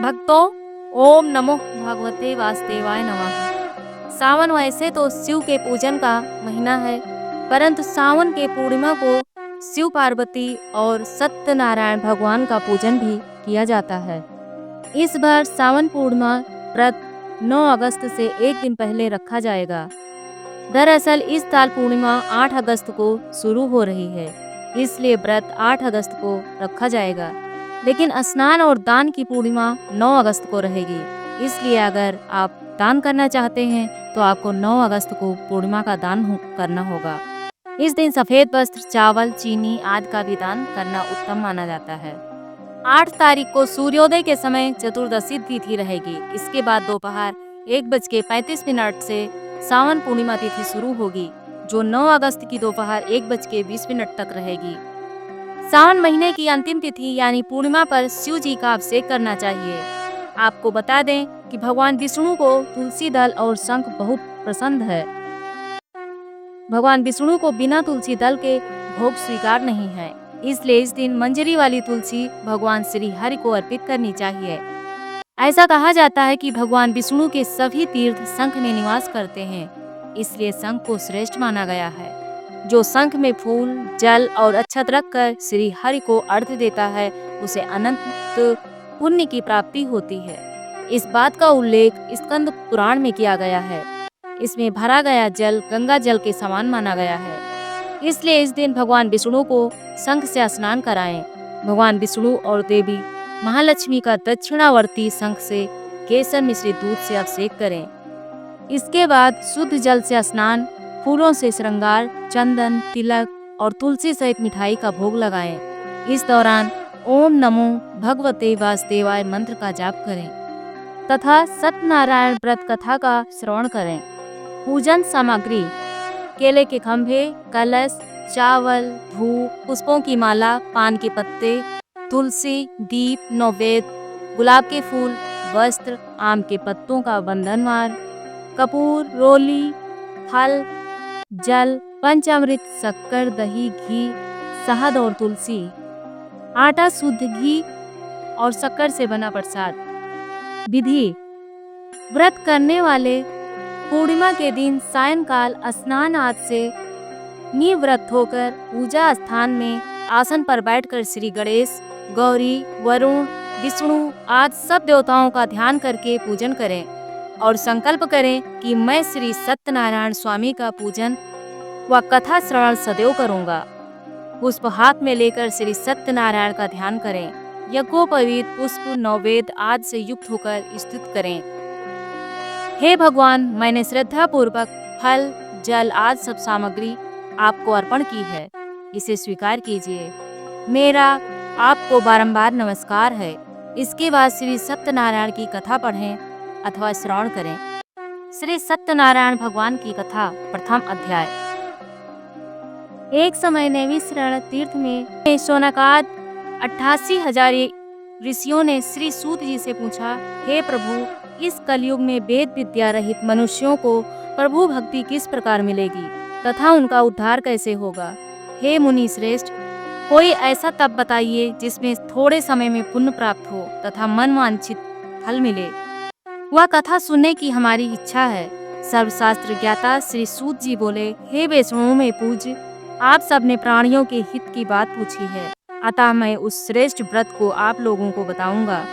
भक्तों, ओम नमो भगवते वासुदेवाय नमः। सावन वैसे तो शिव के पूजन का महीना है, परंतु सावन के पूर्णिमा को शिव पार्वती और सत्यनारायण भगवान का पूजन भी किया जाता है। इस बार सावन पूर्णिमा व्रत 9 अगस्त से एक दिन पहले रखा जाएगा। दरअसल इस साल पूर्णिमा 8 अगस्त को शुरू हो रही है, इसलिए व्रत 8 अगस्त को रखा जाएगा। लेकिन स्नान और दान की पूर्णिमा 9 अगस्त को रहेगी, इसलिए अगर आप दान करना चाहते हैं तो आपको 9 अगस्त को पूर्णिमा का दान करना होगा। इस दिन सफेद वस्त्र, चावल, चीनी आदि का भी दान करना उत्तम माना जाता है। 8 तारीख को सूर्योदय के समय चतुर्दशी तिथि रहेगी। इसके बाद दोपहर 1:35 से सावन पूर्णिमा तिथि शुरू होगी, जो 9 अगस्त की दोपहर 1:20 तक रहेगी। सावन महीने की अंतिम तिथि यानी पूर्णिमा पर शिव जी का अभिषेक करना चाहिए। आपको बता दें कि भगवान विष्णु को तुलसी दल और शंख बहुत पसंद है। भगवान विष्णु को बिना तुलसी दल के भोग स्वीकार नहीं है, इसलिए इस दिन मंजरी वाली तुलसी भगवान श्री हरि को अर्पित करनी चाहिए। ऐसा कहा जाता है कि भगवान विष्णु के सभी तीर्थ शंख में निवास करते हैं, इसलिए शंख को श्रेष्ठ माना गया है। जो शंख में फूल, जल और अक्षत रखकर श्री हरि को अर्घ्य देता है, उसे अनंत पुण्य की प्राप्ति होती है। इस बात का उल्लेख स्कंद पुराण में किया गया है। इसमें भरा गया जल गंगा जल के समान माना गया है, इसलिए इस दिन भगवान विष्णु को शंख से स्नान कराएं। भगवान विष्णु और देवी महालक्ष्मी का दक्षिणावर्ती शंख से केसर मिश्रित दूध से अभिषेक करें। इसके बाद शुद्ध जल से स्नान, फूलों से श्रृंगार, चंदन, तिलक और तुलसी सहित मिठाई का भोग लगाएं। इस दौरान ओम नमो भगवते वासुदेवाय मंत्र का जाप करें तथा सत्यनारायण व्रत कथा का श्रवण करें। पूजन सामग्री: केले के खंभे, कलश, चावल, धूप, पुष्पों की माला, पान के पत्ते, तुलसी, दीप, नैवेद्य, गुलाब के फूल, वस्त्र, आम के पत्तों का बंधनवार, कपूर, रोली, फल, जल, पंचामृत, शक्कर, दही, घी, शहद और तुलसी, आटा, शुद्ध घी और शक्कर से बना प्रसाद। विधि: व्रत करने वाले पूर्णिमा के दिन सायंकाल स्नान आदि से निवृत्त होकर पूजा स्थान में आसन पर बैठकर श्री गणेश, गौरी, वरुण, विष्णु आदि सब देवताओं का ध्यान करके पूजन करें और संकल्प करें कि मैं श्री सत्यनारायण स्वामी का पूजन व कथा श्रवण सदैव करूंगा। पुष्प हाथ में लेकर श्री सत्यनारायण का ध्यान करें। यज्ञोपवीत पुष्प, नैवेद्य आदि से युक्त होकर स्तुति करें। हे भगवान, मैंने श्रद्धा पूर्वक फल, जल आदि सब सामग्री आपको अर्पण की है, इसे स्वीकार कीजिए। मेरा आपको बारंबार नमस्कार है। इसके बाद श्री सत्यनारायण की कथा पढ़ें अथवा श्रवण करें। श्री सत्यनारायण भगवान की कथा, प्रथम अध्याय। एक समय नैमिषारण्य तीर्थ में शौनकाद 88,000 ऋषियों ने श्री सूत जी से पूछा, हे प्रभु, इस कलयुग में वेद विद्या रहित मनुष्यों को प्रभु भक्ति किस प्रकार मिलेगी तथा उनका उद्धार कैसे होगा? हे मुनि श्रेष्ठ, कोई ऐसा तप बताइए जिसमें थोड़े समय में पुण्य प्राप्त हो तथा मनवांछित फल मिले। वह कथा सुनने की हमारी इच्छा है। सर्वशास्त्र ज्ञाता श्री सूत जी बोले, हे वैष्णवों में पूज्य, आप सबने प्राणियों के हित की बात पूछी है, अतः मैं उस श्रेष्ठ व्रत को आप लोगों को बताऊंगा,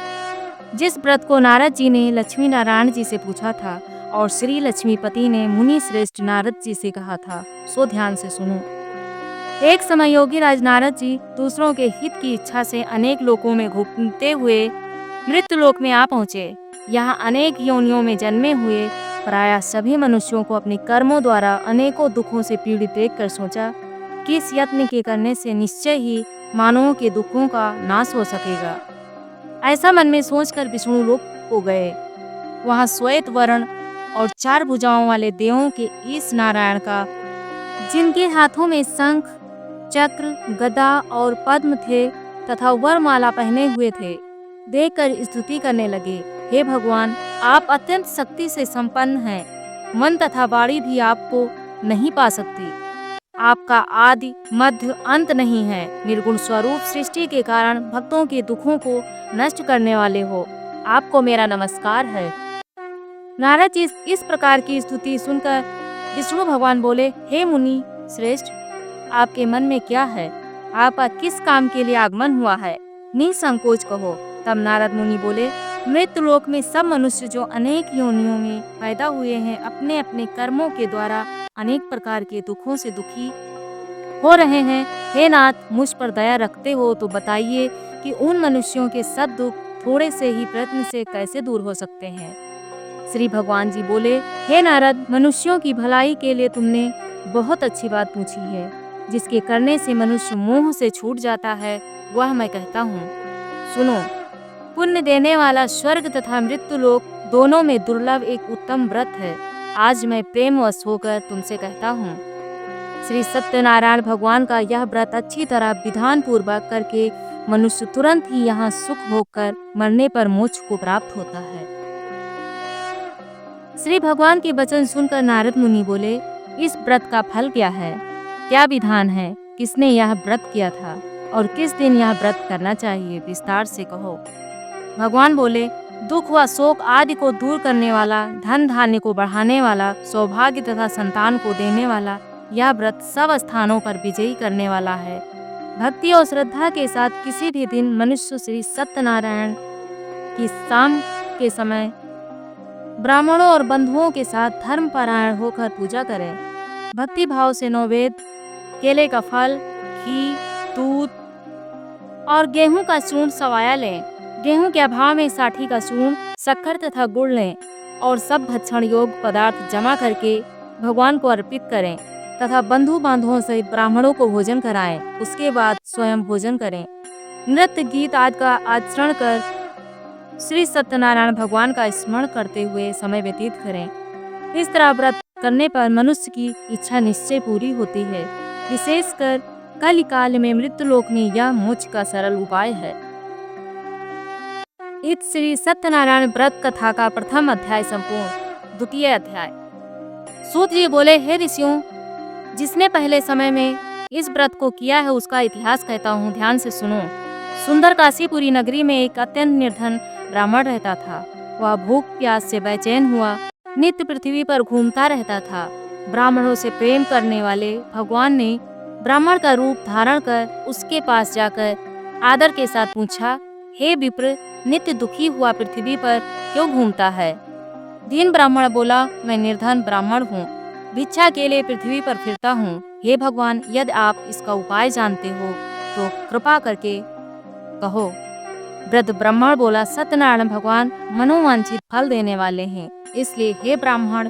जिस व्रत को नारद जी ने लक्ष्मी नारायण जी से पूछा था और श्री लक्ष्मीपति ने मुनि श्रेष्ठ नारद जी से कहा था, सो ध्यान से सुनो। एक समय योगी राज नारद जी दूसरों के हित की इच्छा से अनेक लोकों में घूमते हुए मृत्यु लोक में आ पहुँचे। यहाँ अनेक योनियों में जन्मे हुए प्रायः सभी मनुष्यों को अपने कर्मों द्वारा अनेकों दुखों से पीड़ित देखकर सोचा कि इस यत्न के करने से निश्चय ही मानवों के दुखों का नाश हो सकेगा। ऐसा मन में सोचकर विष्णु लोक को गए। वहाँ श्वेत वर्ण और 4 भुजाओं वाले देवों के ईश नारायण का, जिनके हाथों में शंख, चक्र, गदा और पद्म थे तथा वरमाला पहने हुए थे, देखकर स्तुति करने लगे। हे भगवान, आप अत्यंत शक्ति से संपन्न हैं। मन तथा वाणी भी आपको नहीं पा सकती। आपका आदि मध्य अंत नहीं है। निर्गुण स्वरूप सृष्टि के कारण भक्तों के दुखों को नष्ट करने वाले हो। आपको मेरा नमस्कार है। नारद जी इस प्रकार की स्तुति सुनकर विष्णु भगवान बोले, हे मुनि श्रेष्ठ, आपके मन में क्या है? आपका किस काम के लिए आगमन हुआ है? निसंकोच कहो। तब नारद मुनि बोले, मृत्यु लोक में सब मनुष्य जो अनेक योनियों में पैदा हुए हैं, अपने अपने कर्मों के द्वारा अनेक प्रकार के दुखों से दुखी हो रहे हैं। हे नाथ, मुझ पर दया रखते हो तो बताइए कि उन मनुष्यों के सब दुख थोड़े से ही प्रयत्न से कैसे दूर हो सकते हैं? श्री भगवान जी बोले, हे नारद, मनुष्यों की भलाई के लिए तुमने बहुत अच्छी बात पूछी है। जिसके करने से मनुष्य मोह से छूट जाता है, वह मैं कहता हूँ। सुनो, पुण्य देने वाला स्वर्ग तथा मृत्यु लोक दोनों में दुर्लभ एक उत्तम व्रत है। आज मैं प्रेमवश होकर तुमसे कहता हूँ। श्री सत्यनारायण भगवान का यह व्रत अच्छी तरह विधान पूर्वक करके मनुष्य तुरंत ही यहाँ सुख होकर मरने पर मोक्ष को प्राप्त होता है। श्री भगवान के वचन सुनकर नारद मुनि बोले, इस व्रत का फल क्या है? क्या विधान है? किसने यह व्रत किया था और किस दिन यह व्रत करना चाहिए? विस्तार से कहो। भगवान बोले, दुख व शोक आदि को दूर करने वाला, धन धान्य को बढ़ाने वाला, सौभाग्य तथा संतान को देने वाला, यह व्रत सब स्थानों पर विजयी करने वाला है। भक्ति और श्रद्धा के साथ किसी भी दिन मनुष्य श्री सत्यनारायण की शाम के समय ब्राह्मणों और बंधुओं के साथ धर्म परायण होकर पूजा करें। भक्ति भाव से नैवेद्य, केले का फल, घी, दूध और गेहूं का चूर्ण सवाया लें। गेहूं के अभाव में साठी का चूर्ण, शक्कर तथा गुड़ लें और सब भक्षण योग्य पदार्थ जमा करके भगवान को अर्पित करें तथा बंधु बांधवों सहित ब्राह्मणों को भोजन कराएं। उसके बाद स्वयं भोजन करें। नृत्य गीत आदि का आचरण कर श्री सत्यनारायण भगवान का स्मरण करते हुए समय व्यतीत करें। इस तरह व्रत करने पर मनुष्य की इच्छा निश्चय पूरी होती है। विशेषकर कल काल में मृत्यु लोक में यह मोक्ष का सरल उपाय है। इस श्री सत्यनारायण व्रत कथा का प्रथम अध्याय संपूर्ण। द्वितीय अध्याय। सूत जी बोले, हे ऋषियों, जिसने पहले समय में इस व्रत को किया है उसका इतिहास कहता हूँ, ध्यान से सुनो। सुंदर काशीपुरी नगरी में एक अत्यंत निर्धन ब्राह्मण रहता था। वह भूख प्यास से बेचैन हुआ नित्य पृथ्वी पर घूमता रहता था। ब्राह्मणों से प्रेम करने वाले भगवान ने ब्राह्मण का रूप धारण कर उसके पास जाकर आदर के साथ पूछा, हे विप्र, नित्य दुखी हुआ पृथ्वी पर क्यों घूमता है? दीन ब्राह्मण बोला, मैं निर्धन ब्राह्मण हूँ, भिक्षा के लिए पृथ्वी पर फिरता हूँ। हे भगवान, यदि आप इसका उपाय जानते हो तो कृपा करके कहो। वृद्ध ब्राह्मण बोला, सत्यनारायण भगवान मनोवांछित फल देने वाले हैं, इसलिए हे ब्राह्मण,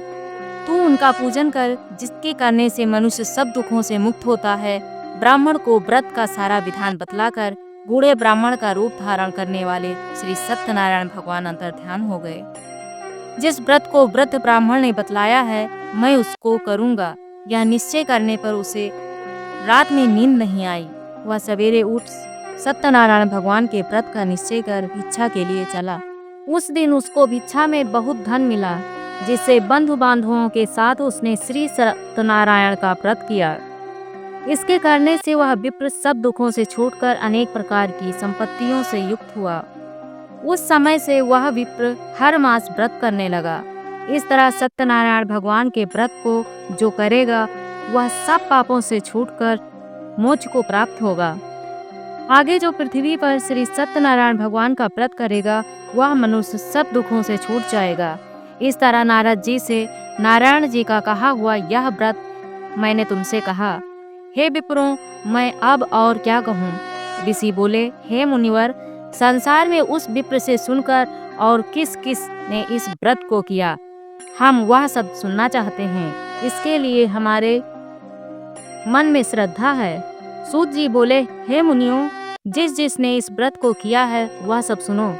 तू उनका पूजन कर, जिसके करने से मनुष्य सब दुखों से मुक्त होता है। ब्राह्मण को व्रत का सारा विधान बतलाकर बूढ़े ब्राह्मण का रूप धारण करने वाले श्री सत्यनारायण भगवान अंतर्ध्यान हो गए। जिस व्रत को वृद्ध ब्राह्मण ने बतलाया है, मैं उसको करूंगा, यह निश्चय करने पर उसे रात में नींद नहीं आई। वह सवेरे उठ सत्यनारायण भगवान के व्रत का निश्चय कर भिक्षा के लिए चला। उस दिन उसको भिक्षा में बहुत धन मिला, जिससे बंधु बांधवों के साथ उसने श्री सत्यनारायण का व्रत किया। इसके करने से वह विप्र सब दुखों से छूटकर अनेक प्रकार की संपत्तियों से युक्त हुआ। उस समय से वह विप्र हर मास व्रत करने लगा। इस तरह सत्यनारायण भगवान के व्रत को जो करेगा वह सब पापों से छूटकर मोक्ष को प्राप्त होगा। आगे जो पृथ्वी पर श्री सत्यनारायण भगवान का व्रत करेगा वह मनुष्य सब दुखों से छूट जाएगा। इस तरह नारद जी से नारायण जी का कहा हुआ यह व्रत मैंने तुमसे कहा। हे विप्रों, मैं अब और क्या कहूँ? ऋषि बोले, हे मुनिवर, संसार में उस विप्र से सुनकर और किस किस ने इस व्रत को किया, हम वह सब सुनना चाहते हैं। इसके लिए हमारे मन में श्रद्धा है। सूत जी बोले, हे मुनियों, जिसने इस व्रत को किया है वह सब सुनो।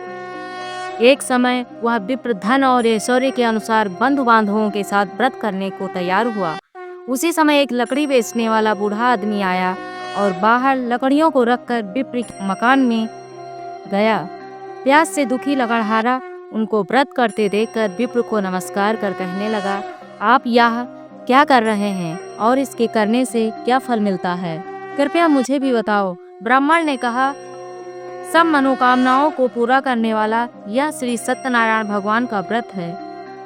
एक समय वह विप्र धन और ऐश्वर्य के अनुसार बंधु बांधवों के साथ व्रत करने को तैयार हुआ। उसी समय एक लकड़ी बेचने वाला बूढ़ा आदमी आया और बाहर लकड़ियों को रखकर विप्र के मकान में गया। प्यास से दुखी लकड़हारा उनको व्रत करते देखकर विप्र को नमस्कार कर कहने लगा, आप यह क्या कर रहे हैं और इसके करने से क्या फल मिलता है? कृपया मुझे भी बताओ। ब्राह्मण ने कहा, सब मनोकामनाओं को पूरा करने वाला यह श्री सत्यनारायण भगवान का व्रत है।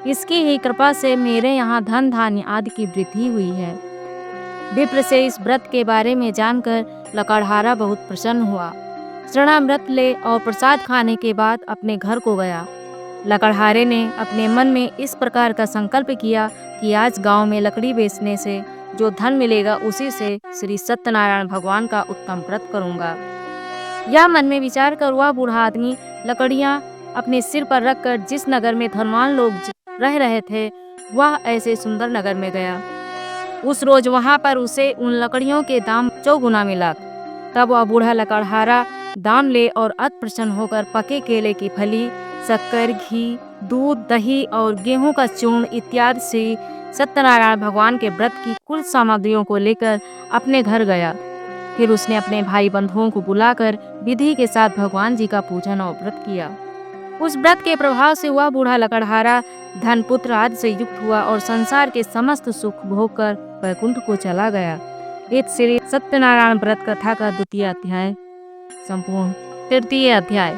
इसकी ही कृपा से मेरे यहाँ धन धान्य आदि की वृद्धि हुई है। विप्र से इस व्रत के बारे में जानकर लकड़हारा बहुत प्रसन्न हुआ। शरणामृत ले और प्रसाद खाने के बाद अपने घर को गया। लकड़हारे ने अपने मन में इस प्रकार का संकल्प किया कि आज गांव में लकड़ी बेचने से जो धन मिलेगा उसी से श्री सत्यनारायण भगवान का उत्तम व्रत करूंगा। यह मन में विचार कर वह बूढ़ा आदमी लकड़ियां अपने सिर पर रखकर जिस नगर में धनवान लोग रह रहे थे वह ऐसे सुंदर नगर में गया। उस रोज वहां पर उसे उन लकड़ियों के दाम 4 गुना मिला। तब वह बूढ़ा लकड़हारा दाम ले और अति प्रसन्न होकर पके केले की फली, शक्कर, घी, दूध, दही और गेहूं का चूर्ण इत्यादि से सत्यनारायण भगवान के व्रत की कुल सामग्रियों को लेकर अपने घर गया। फिर उसने अपने भाई बंधुओं को बुलाकर विधि के साथ भगवान जी का पूजन और व्रत किया। उस व्रत के प्रभाव से वह बूढ़ा लकड़हारा धन पुत्र आदि से युक्त हुआ और संसार के समस्त सुख भोग कर वैकुंठ को चला गया। इस श्री सत्यनारायण व्रत कथा का 2वां अध्याय संपूर्ण। 3वां अध्याय।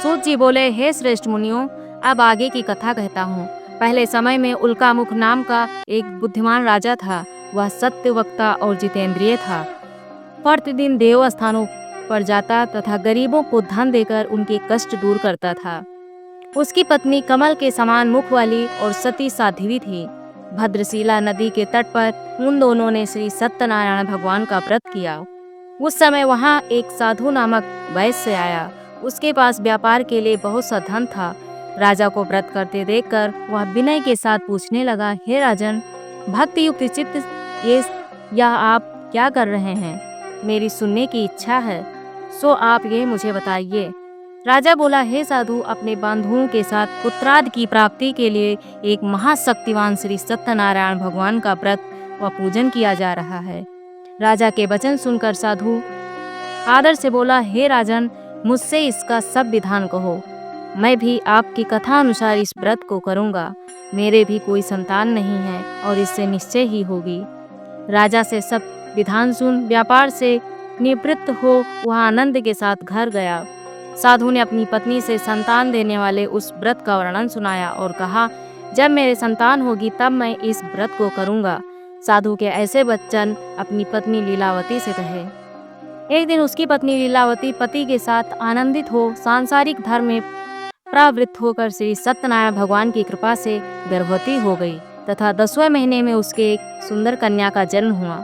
सूत जी बोले, हे श्रेष्ठ मुनियों, अब आगे की कथा कहता हूँ। पहले समय में उल्कामुख नाम का एक बुद्धिमान राजा था। वह सत्य वक्ता और जितेंद्रिय था। प्रतिदिन देव स्थानों पर जाता तथा गरीबों को धन देकर उनके कष्ट दूर करता था। उसकी पत्नी कमल के समान मुख वाली और सती साध्वी थी। भद्रशिला नदी के तट पर उन दोनों ने श्री सत्यनारायण भगवान का व्रत किया। उस समय वहां एक साधु नामक वैश्य आया। उसके पास व्यापार के लिए बहुत सा धन था। राजा को व्रत करते देखकर वह विनय के साथ पूछने लगा, हे राजन, भक्ति युक्त चित्त यह आप क्या कर रहे हैं? मेरी सुनने की इच्छा है, सो आप ये मुझे बताइए। राजा बोला, हे साधु, अपने बंधुओं के साथ पुत्रादि की प्राप्ति के लिए एक महाशक्तिवान श्री सत्यनारायण भगवान का व्रत व पूजन किया जा रहा है। राजा के वचन सुनकर साधु आदर से बोला, हे राजन, मुझसे इसका सब विधान कहो। मैं भी आपकी कथा अनुसार इस व्रत को करूंगा। मेरे भी कोई संतान नहीं है और इससे निश्चय ही होगी। राजा से सब विधान सुन व्यापार से निवृत्त हो वह आनंद के साथ घर गया। साधु ने अपनी पत्नी से संतान देने वाले उस व्रत का वर्णन सुनाया और कहा, जब मेरे संतान होगी तब मैं इस व्रत को करूंगा। साधु के ऐसे वचन अपनी पत्नी लीलावती से कहे। एक दिन उसकी पत्नी लीलावती पति के साथ आनंदित हो सांसारिक धर्म में प्रवृत्त होकर श्री सत्यनारायण भगवान की कृपा से गर्भवती हो गई तथा 10वें महीने में उसके एक सुंदर कन्या का जन्म हुआ।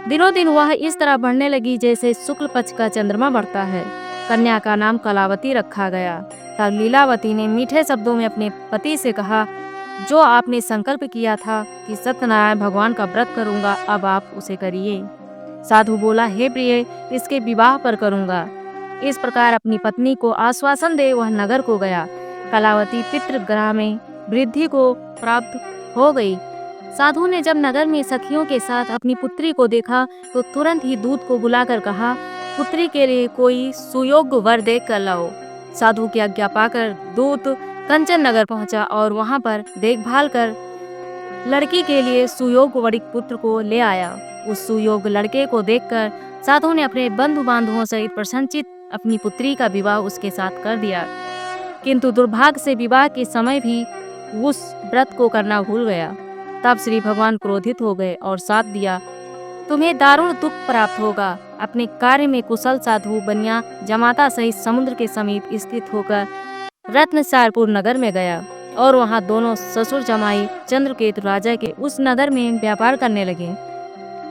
दिनों दिन वह इस तरह बढ़ने लगी जैसे शुक्ल पक्ष का चंद्रमा बढ़ता है। कन्या का नाम कलावती रखा गया। तब लीलावती ने मीठे शब्दों में अपने पति से कहा, जो आपने संकल्प किया था कि सत्यनारायण भगवान का व्रत करूंगा, अब आप उसे करिए। साधु बोला, हे प्रिय, इसके विवाह पर करूंगा। इस प्रकार अपनी पत्नी को आश्वासन दे वह नगर को गया। कलावती पितृगृह में वृद्धि को प्राप्त हो गई। साधु ने जब नगर में सखियों के साथ अपनी पुत्री को देखा तो तुरंत ही दूत को बुलाकर कहा, पुत्री के लिए कोई सुयोग्य वर देख कर लाओ। साधु की आज्ञा पाकर दूत कंचन नगर पहुंचा और वहां पर देखभाल कर लड़की के लिए सुयोग्य वरिक पुत्र को ले आया। उस सुयोग्य लड़के को देखकर साधु ने अपने बंधु बांधवों सहित प्रसन्नचित अपनी पुत्री का विवाह उसके साथ कर दिया। किंतु दुर्भाग्य से विवाह के समय भी उस व्रत को करना भूल गया। तब श्री भगवान क्रोधित हो गए और साथ दिया, तुम्हें दारुण दुख प्राप्त होगा। अपने कार्य में कुशल साधु बनिया जमाता सहित समुद्र के समीप स्थित होकर रत्नसारपुर नगर में गया और वहां दोनों ससुर जमाई चंद्रकेतु राजा के उस नगर में व्यापार करने लगे।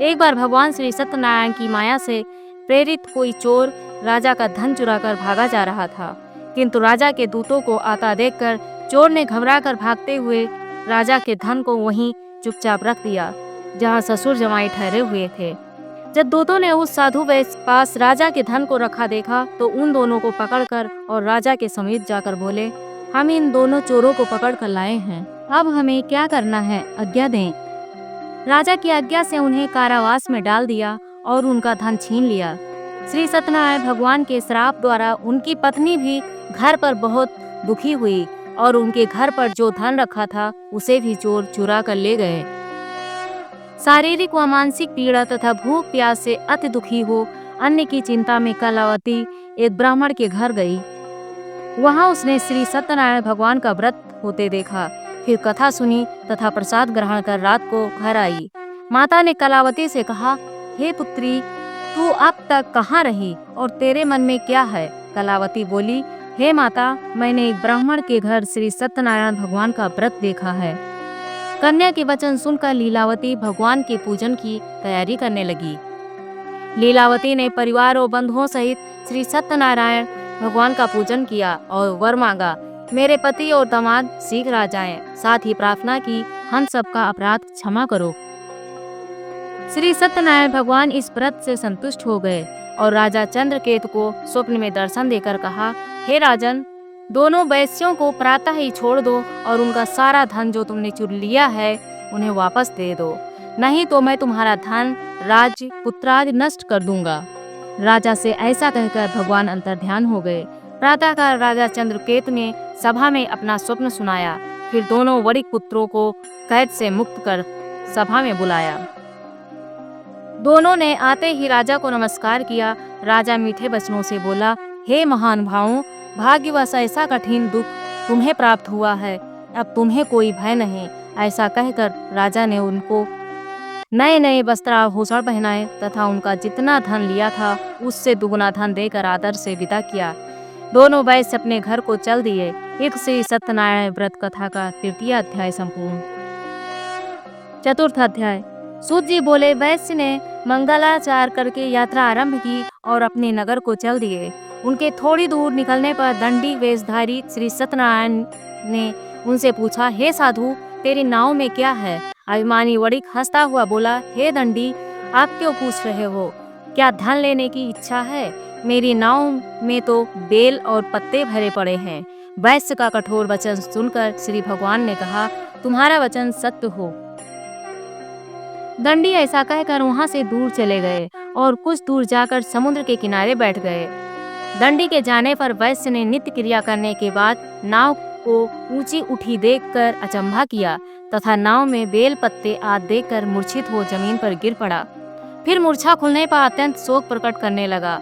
एक बार भगवान श्री सत्यनारायण की माया से प्रेरित कोई चोर राजा का धन चुराकर भागा जा रहा था, किंतु राजा के दूतों को आता देखकर चोर ने घबराकर भागते हुए राजा के धन को वहीं चुपचाप रख दिया जहां ससुर जमाई ठहरे हुए थे। जब दूतों ने उस साधु वैश्य पास राजा के धन को रखा देखा तो उन दोनों को पकड़कर और राजा के समीप जाकर बोले, हम इन दोनों चोरों को पकड़ कर लाए हैं, अब हमें क्या करना है, आज्ञा दें। राजा की आज्ञा से उन्हें कारावास में डाल दिया और उनका धन छीन लिया। श्री सत्यनारायण भगवान के श्राप द्वारा उनकी पत्नी भी घर पर बहुत दुखी हुई और उनके घर पर जो धन रखा था उसे भी चोर चुरा कर ले गए। शारीरिक व मानसिक पीड़ा तथा भूख प्यास से अति दुखी हो अन्न की चिंता में कलावती एक ब्राह्मण के घर गई। वहां उसने श्री सत्यनारायण भगवान का व्रत होते देखा। फिर कथा सुनी तथा प्रसाद ग्रहण कर रात को घर आई। माता ने कलावती से कहा, हे पुत्री, तू अब तक कहाँ रही और तेरे मन में क्या है? कलावती बोली, हे माता, मैंने एक ब्राह्मण के घर श्री सत्यनारायण भगवान का व्रत देखा है। कन्या के वचन सुनकर लीलावती भगवान के पूजन की तैयारी करने लगी। लीलावती ने परिवार और बंधुओं सहित श्री सत्यनारायण भगवान का पूजन किया और वर मांगा, मेरे पति और दामाद शीघ्र आ जाएं। साथ ही प्रार्थना की, हम सबका अपराध क्षमा करो। श्री सत्यनारायण भगवान इस व्रत से संतुष्ट हो गए और राजा चंद्रकेतु को स्वप्न में दर्शन देकर कहा, हे राजन, दोनों वैश्यों को प्रातः ही छोड़ दो और उनका सारा धन जो तुमने चुन लिया है उन्हें वापस दे दो, नहीं तो मैं तुम्हारा धन, राज्य, पुत्रादि नष्ट कर दूंगा। राजा से ऐसा कहकर भगवान अंतर्ध्यान हो गए। प्रातःकाल राजा चंद्रकेतु ने सभा में अपना स्वप्न सुनाया। फिर दोनों वणिक पुत्रों को कैद से मुक्त कर सभा में बुलाया। दोनों ने आते ही राजा को नमस्कार किया। राजा मीठे वचनों से बोला, हे महानुभावों, भाग्यवश ऐसा कठिन दुख तुम्हें प्राप्त हुआ है, अब तुम्हें कोई भय नहीं। ऐसा कहकर राजा ने उनको नए नए वस्त्राभूषण पहनाए तथा उनका जितना धन लिया था उससे दुगुना धन देकर आदर से विदा किया। दोनों वैश्य अपने घर को चल दिए। एक श्री सत्यनारायण व्रत कथा का तृतीय अध्याय संपूर्ण। चतुर्थ अध्याय। सूत जी बोले, वैश्य ने मंगलाचार करके यात्रा आरंभ की और अपने नगर को चल दिए। उनके थोड़ी दूर निकलने पर दंडी वेशधारी श्री सत्यनारायण ने उनसे पूछा, हे साधु, तेरी नाव में क्या है? अभिमानी वणिक हंसता हुआ बोला, हे दंडी, आप क्यों पूछ रहे हो? क्या धन लेने की इच्छा है? मेरी नाव में तो बेल और पत्ते भरे पड़े हैं। वैश्य का कठोर वचन सुनकर श्री भगवान ने कहा, तुम्हारा वचन सत्य हो। दंडी ऐसा कहकर वहां से दूर चले गए और कुछ दूर जाकर समुद्र के किनारे बैठ गए। दंडी के जाने पर वैश्य ने नित्य क्रिया करने के बाद नाव को ऊंची उठी देखकर अचंभा किया तथा नाव में बेल पत्ते आदि देखकर मूर्छित हो जमीन पर गिर पड़ा। फिर मूर्छा खुलने पर अत्यंत शोक प्रकट करने लगा।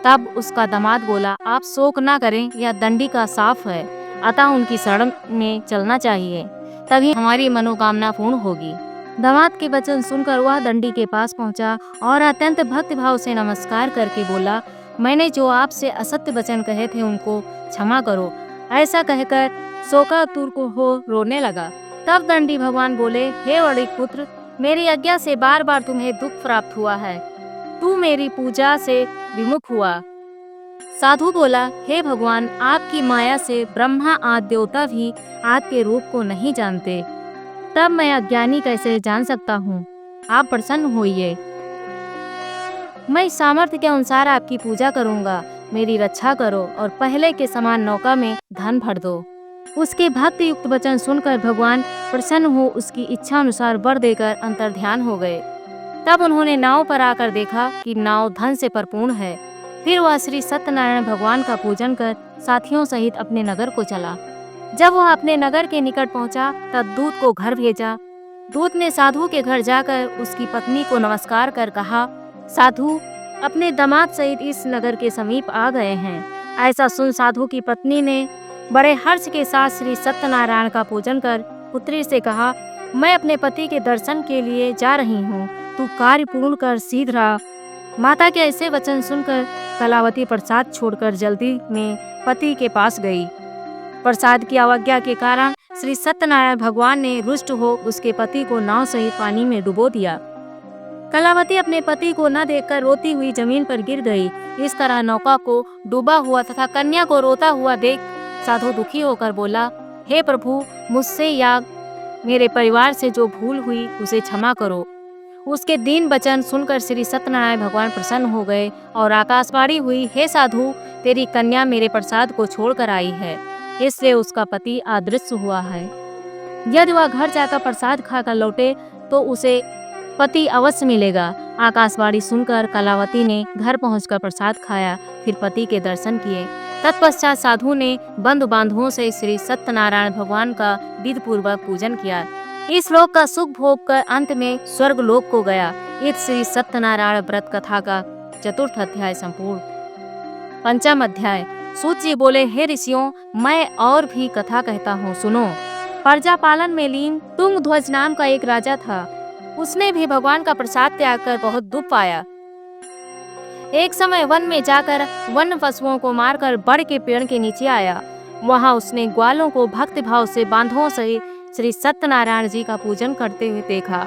तब उसका दामाद बोला, आप शोक न करें, यह दंडी का साफ है, अतः उनकी शरण में चलना चाहिए, तभी हमारी मनोकामना पूर्ण होगी। दामाद के वचन सुनकर वह दंडी के पास पहुंचा और अत्यंत भक्तिभाव से नमस्कार करके बोला, मैंने जो आपसे असत्य वचन कहे थे उनको क्षमा करो। ऐसा कहकर शोकातुर को हो रोने लगा। तब दंडी भगवान बोले, हे वणिक पुत्र, मेरी आज्ञा से बार बार तुम्हें दुख प्राप्त हुआ है, तू मेरी पूजा से विमुख हुआ। साधु बोला, हे भगवान, आपकी माया से ब्रह्मा आदि देवता भी आपके रूप को नहीं जानते, तब मैं अज्ञानी कैसे जान सकता हूँ? आप प्रसन्न होइए, मैं सामर्थ्य के अनुसार आपकी पूजा करूंगा। मेरी रक्षा करो और पहले के समान नौका में धन भर दो। उसके भक्ति युक्त वचन सुनकर भगवान प्रसन्न हो उसकी इच्छा अनुसार वर देकर अंतर्ध्यान हो गए। तब उन्होंने नाव पर आकर देखा कि नाव धन से परिपूर्ण है। फिर वह श्री सत्यनारायण भगवान का पूजन कर साथियों सहित अपने नगर को चला। जब वह अपने नगर के निकट पहुंचा तब दूत को घर भेजा। दूत ने साधु के घर जाकर उसकी पत्नी को नमस्कार कर कहा, साधु अपने दामाद सहित इस नगर के समीप आ गए हैं। ऐसा सुन साधु की पत्नी ने बड़े हर्ष के साथ श्री सत्यनारायण का पूजन कर पुत्री से कहा, मैं अपने पति के दर्शन के लिए जा रही हूँ, तू कार्य पूर्ण कर शीघ्र आ। माता के ऐसे वचन सुनकर कलावती प्रसाद छोड़कर जल्दी में पति के पास गई। प्रसाद की अवज्ञा के कारण श्री सत्यनारायण भगवान ने रुष्ट हो उसके पति को नाव सहित पानी में डुबो दिया। कलावती अपने पति को न देखकर रोती हुई जमीन पर गिर गई। इस तरह नौका को डूबा हुआ तथा कन्या को रोता हुआ देख साधु दुखी होकर बोला, हे प्रभु, मुझसे या मेरे परिवार से जो भूल हुई उसे क्षमा करो। उसके दीन वचन सुनकर श्री सत्यनारायण भगवान प्रसन्न हो गए और आकाशवाणी हुई, हे साधु, तेरी कन्या मेरे प्रसाद को छोड़कर आई है, इसलिए उसका पति अदृश्य हुआ है। यदि वह घर जाकर प्रसाद खाकर लौटे तो उसे पति अवश्य मिलेगा। आकाशवाणी सुनकर कलावती ने घर पहुंचकर प्रसाद खाया, फिर पति के दर्शन किए। तत्पश्चात साधु ने बंधु बांधवों से श्री सत्यनारायण भगवान का विधि पूर्वक पूजन किया। इस लोक का सुख भोग कर अंत में स्वर्ग लोक को गया। इस श्री सत्यनारायण व्रत कथा का चतुर्थ अध्याय संपूर्ण। पंचम अध्याय। सूत जी बोले, हे ऋषियों, मैं और भी कथा कहता हूँ, सुनो। प्रजा पालन में लीन तुंगध्वज नाम का एक राजा था। उसने भी भगवान का प्रसाद त्याग कर बहुत दुख पाया। एक समय वन में जाकर वन पशुओं को मारकर बड़ के पेड़ के नीचे आया। वहां उसने ग्वालों को भक्ति भाव से बांधों से श्री सत्यनारायण जी का पूजन करते हुए देखा।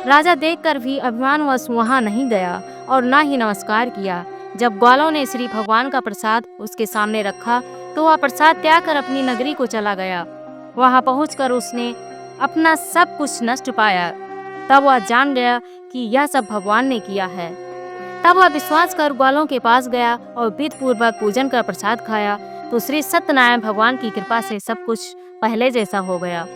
राजा देखकर भी अभिमानवश वहां नहीं गया और न ही नमस्कार किया। जब ग्वालों ने श्री भगवान का प्रसाद उसके सामने रखा तो वह प्रसाद त्याग कर अपनी नगरी को चला गया। वहां पहुंचकर उसने अपना सब कुछ नष्ट पाया। तब वह जान गया कि यह सब भगवान ने किया है। तब वह विश्वास कर ग्वालों के पास गया और विधि पूर्वक पूजन कर प्रसाद खाया तो श्री सत्यनारायण भगवान की कृपा से सब कुछ पहले जैसा हो गया।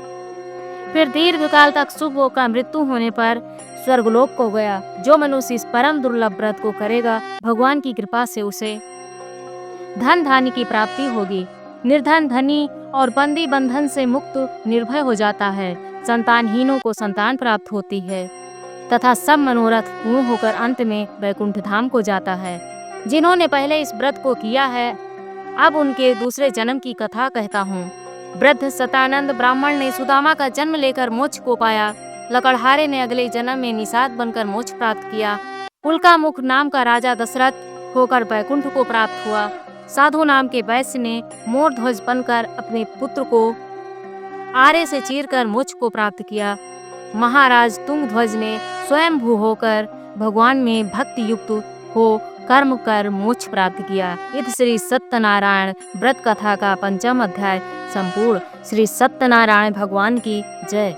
फिर दीर्घ काल तक शुभ का मृत्यु होने पर स्वर्गलोक को गया। जो मनुष्य इस परम दुर्लभ व्रत को करेगा, भगवान की कृपा से उसे धन धान्य की प्राप्ति होगी। निर्धन धनी और बंदी बंधन से मुक्त निर्भय हो जाता है। संतानहीनों को संतान प्राप्त होती है तथा सब मनोरथ पूर्ण होकर अंत में वैकुंठ धाम को जाता है। जिन्होंने पहले इस व्रत को किया है, अब उनके दूसरे जन्म की कथा कहता हूँ। वृद्ध सतानंद ब्राह्मण ने सुदामा का जन्म लेकर मोक्ष को पाया। लकड़हारे ने अगले जन्म में निषाद बनकर मोक्ष प्राप्त किया। उल्कामुख नाम का राजा दशरथ होकर वैकुंठ को प्राप्त हुआ। साधु नाम के वैश्य ने मोर ध्वज बनकर अपने पुत्र को आरे से चीरकर मोक्ष को प्राप्त किया। महाराज तुंगध्वज ने स्वयंभू होकर भगवान में भक्ति युक्त हो कर्म कर मोक्ष प्राप्त किया। इति श्री सत्यनारायण व्रत कथा का पंचम अध्याय संपूर्ण। श्री सत्यनारायण भगवान की जय।